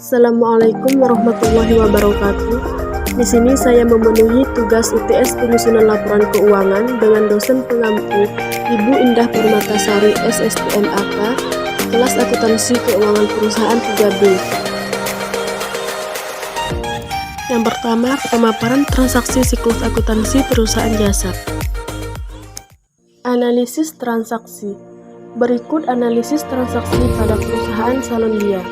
Assalamualaikum warahmatullahi wabarakatuh. Di sini saya memenuhi tugas UTS penyusunan laporan keuangan dengan dosen pengampu Ibu Indah Permatasari SSTM-AK, kelas akuntansi keuangan perusahaan 3B. Yang pertama, pemaparan transaksi siklus akuntansi perusahaan jasa. Analisis transaksi. Berikut analisis transaksi pada perusahaan Salon Lia.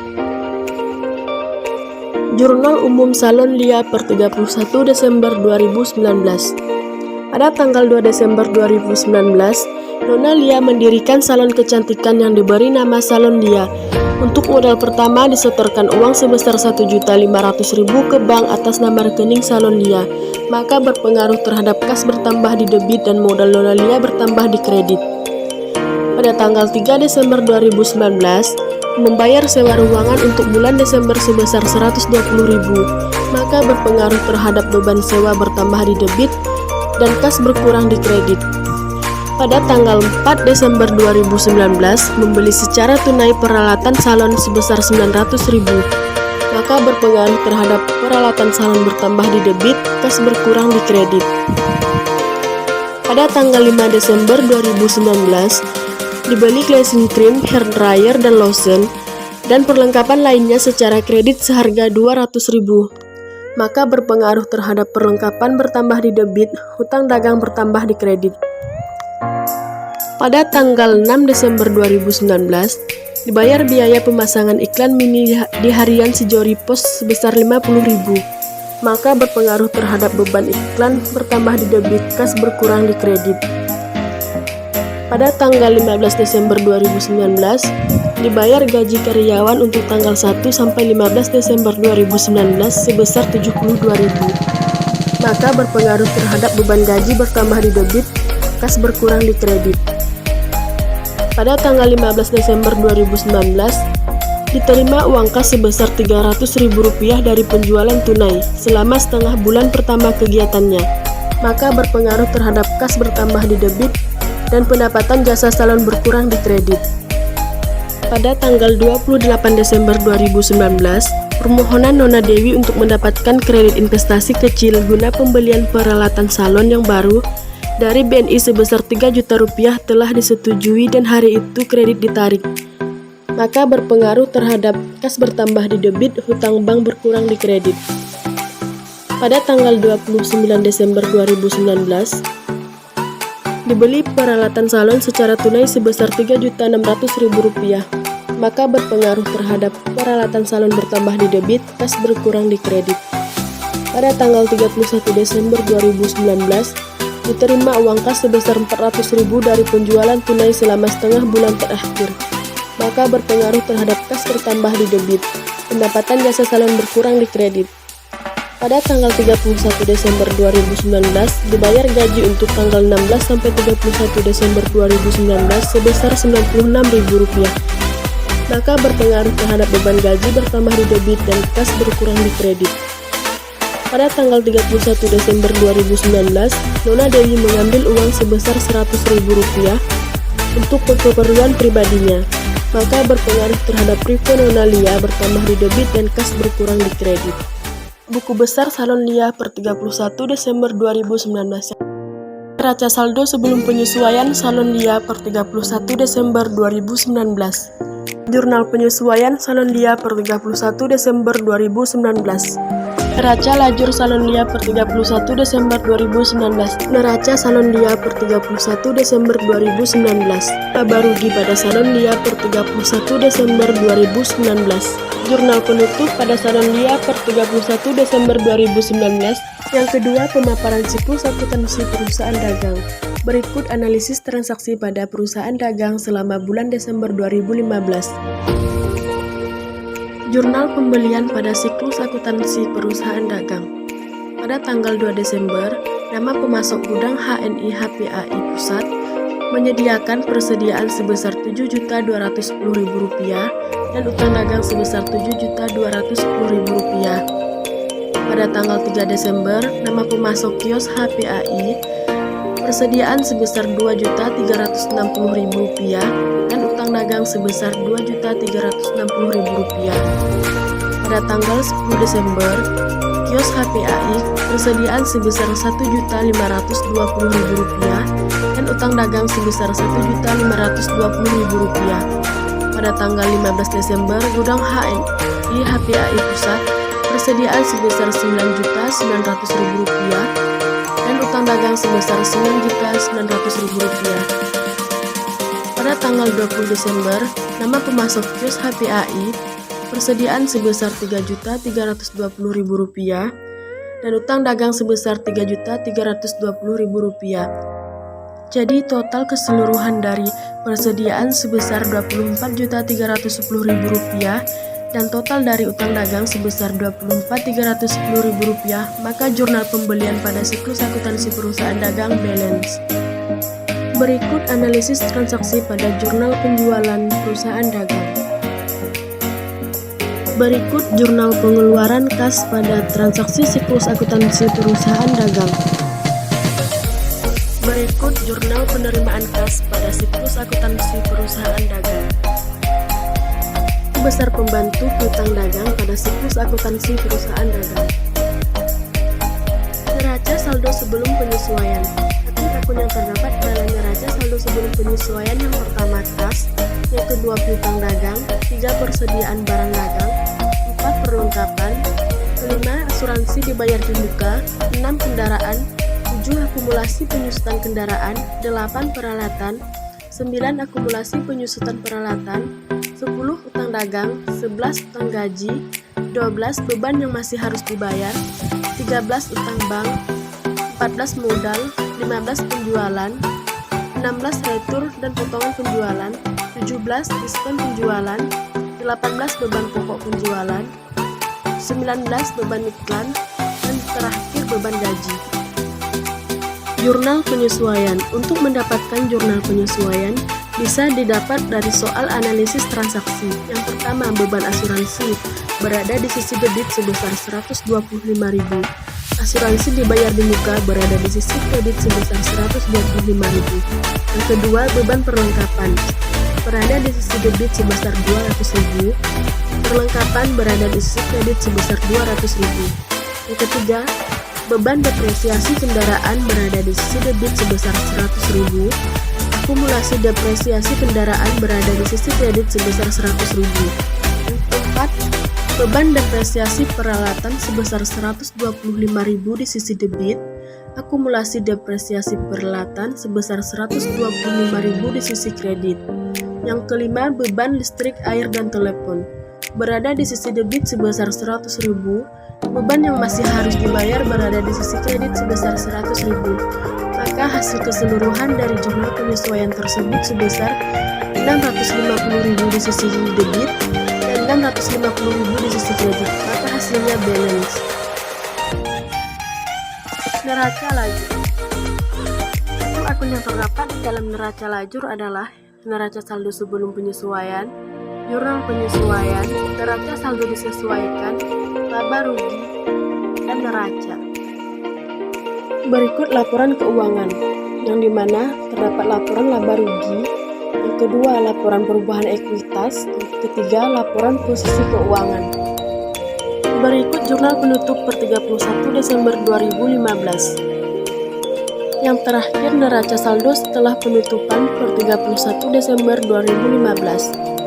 Jurnal Umum Salon Lia per 31 Desember 2019. Pada tanggal 2 Desember 2019, Nona Lia mendirikan salon kecantikan yang diberi nama Salon Lia. Untuk modal pertama disetorkan uang sebesar 1.500.000 ke bank atas nama rekening Salon Lia, maka berpengaruh terhadap kas bertambah di debit dan modal Nona Lia bertambah di kredit. Pada tanggal 3 Desember 2019, membayar sewa ruangan untuk bulan Desember sebesar 120.000, maka berpengaruh terhadap beban sewa bertambah di debit dan kas berkurang di kredit. Pada tanggal 4 Desember 2019, membeli secara tunai peralatan salon sebesar 900.000, maka berpengaruh terhadap peralatan salon bertambah di debit, kas berkurang di kredit. Pada tanggal 5 Desember 2019, dibeli cleansing cream, hair dryer, dan lotion, dan perlengkapan lainnya secara kredit seharga 200.000, maka berpengaruh terhadap perlengkapan bertambah di debit, hutang dagang bertambah di kredit. Pada tanggal 6 Desember 2019, dibayar biaya pemasangan iklan mini di harian Sijori Pos sebesar 50.000, maka berpengaruh terhadap beban iklan bertambah di debit, kas berkurang di kredit. Pada tanggal 15 Desember 2019, dibayar gaji karyawan untuk tanggal 1 sampai 15 Desember 2019 sebesar 72.000, maka berpengaruh terhadap beban gaji bertambah di debit, kas berkurang di kredit. Pada tanggal 15 Desember 2019, diterima uang kas sebesar Rp300.000 dari penjualan tunai selama setengah bulan pertama kegiatannya, maka berpengaruh terhadap kas bertambah di debit dan pendapatan jasa salon berkurang di kredit. Pada tanggal 28 Desember 2019, permohonan Nona Dewi untuk mendapatkan kredit investasi kecil guna pembelian peralatan salon yang baru dari BNI sebesar Rp3 juta telah disetujui dan hari itu kredit ditarik, maka berpengaruh terhadap kas bertambah di debit, hutang bank berkurang di kredit. Pada tanggal 29 Desember 2019, dibeli peralatan salon secara tunai sebesar Rp3.600.000, maka berpengaruh terhadap peralatan salon bertambah di debit, kas berkurang di kredit. Pada tanggal 31 Desember 2019, diterima uang kas sebesar Rp400.000 dari penjualan tunai selama setengah bulan terakhir, maka berpengaruh terhadap kas bertambah di debit, pendapatan jasa salon berkurang di kredit. Pada tanggal 31 Desember 2019, dibayar gaji untuk tanggal 16 sampai 31 Desember 2019 sebesar Rp96.000, maka berpengaruh terhadap beban gaji bertambah di debit dan kas berkurang di kredit. Pada tanggal 31 Desember 2019, Nona Dewi mengambil uang sebesar Rp100.000 untuk keperluan pribadinya, maka berpengaruh terhadap Privo Nona Lia bertambah di debit dan kas berkurang di kredit. Buku besar Salon Lia per 31 Desember 2019. Neraca saldo sebelum penyesuaian Salon Lia per 31 Desember 2019. Jurnal penyesuaian Salon Lia per 31 Desember 2019. Neraca lajur Salon Lia per 31 Desember 2019. Neraca Salon Lia per 31 Desember 2019. Laba rugi pada Salon Lia per 31 Desember 2019. Jurnal penutup pada Salon Lia per 31 Desember 2019. Yang kedua, pemaparan siklus akuntansi perusahaan dagang. Berikut analisis transaksi pada perusahaan dagang selama bulan Desember 2015. Jurnal pembelian pada siklus akuntansi perusahaan dagang. Pada tanggal 2 Desember, nama pemasok gudang HNI HPAI Pusat menyediakan persediaan sebesar Rp7.210.000 dan utang dagang sebesar Rp7.210.000. Pada tanggal 3 Desember, nama pemasok kios HPAI persediaan sebesar Rp2.360.000 dan utang dagang sebesar Rp2.360.000. Pada tanggal 10 Desember, kios HPAI persediaan sebesar Rp1.520.000 dan utang dagang sebesar Rp1.520.000. Pada tanggal 15 Desember, gudang HNI HPAI Pusat persediaan sebesar Rp9.900.000 dan utang dagang sebesar Rp9.900.000. Pada tanggal 20 Desember, nama pemasok kios HPAI persediaan sebesar Rp3.320.000 dan utang dagang sebesar Rp3.320.000. Jadi total keseluruhan dari persediaan sebesar Rp24.310.000 dan total dari utang dagang sebesar Rp24.310.000, maka jurnal pembelian pada siklus akuntansi perusahaan dagang balance. Berikut analisis transaksi pada jurnal penjualan perusahaan dagang. Berikut jurnal pengeluaran kas pada transaksi siklus akuntansi perusahaan dagang. Berikut jurnal penerimaan kas pada siklus akuntansi perusahaan dagang. Besar pembantu piutang dagang pada siklus akuntansi perusahaan dagang. Neraca saldo sebelum penyesuaian. Akun yang terdapat adalah neraca saldo sebelum penyesuaian. Yang pertama kas, yang kedua piutang dagang, 3 persediaan barang dagang, 4 perlengkapan, 5 asuransi dibayar di muka, 6 kendaraan, 7 akumulasi penyusutan kendaraan, 8 peralatan, 9 akumulasi penyusutan peralatan, 10 utang dagang, 11 utang gaji, 12 beban yang masih harus dibayar, 13 utang bank, 14 modal, 15 penjualan, 16 retur dan potongan penjualan, 17 diskon penjualan, 18 beban pokok penjualan, 19 beban iklan, dan terakhir beban gaji. Jurnal penyesuaian. Untuk mendapatkan jurnal penyesuaian bisa didapat dari soal analisis transaksi. Yang pertama, beban asuransi berada di sisi debit sebesar Rp125.000. Asuransi dibayar di muka berada di sisi kredit sebesar Rp125.000. Yang kedua, beban perlengkapan berada di sisi debit sebesar Rp200.000. Perlengkapan berada di sisi kredit sebesar Rp200.000. Yang ketiga, beban depresiasi kendaraan berada di sisi debit sebesar Rp100.000. Akumulasi depresiasi kendaraan berada di sisi kredit sebesar Rp100.000. Yang keempat, beban depresiasi peralatan sebesar Rp125.000 di sisi debit. Akumulasi depresiasi peralatan sebesar Rp125.000 di sisi kredit. Yang kelima, beban listrik, air, dan telepon berada di sisi debit sebesar Rp100.000. Beban yang masih harus dibayar berada di sisi kredit sebesar Rp100.000. Maka hasil keseluruhan dari jurnal penyesuaian tersebut sebesar Rp650.000 di sisi debit dan Rp650.000 di sisi kredit. Maka hasilnya balance. Neraca lajur. Akun yang terdapat di dalam neraca lajur adalah neraca saldo sebelum penyesuaian, jurnal penyesuaian, neraca saldo disesuaikan, laba rugi, dan neraca. Berikut laporan keuangan, yang dimana terdapat laporan laba rugi, yang kedua laporan perubahan ekuitas, yang ketiga laporan posisi keuangan. Berikut jurnal penutup per 31 Desember 2015. Yang terakhir neraca saldo setelah penutupan per 31 Desember 2015.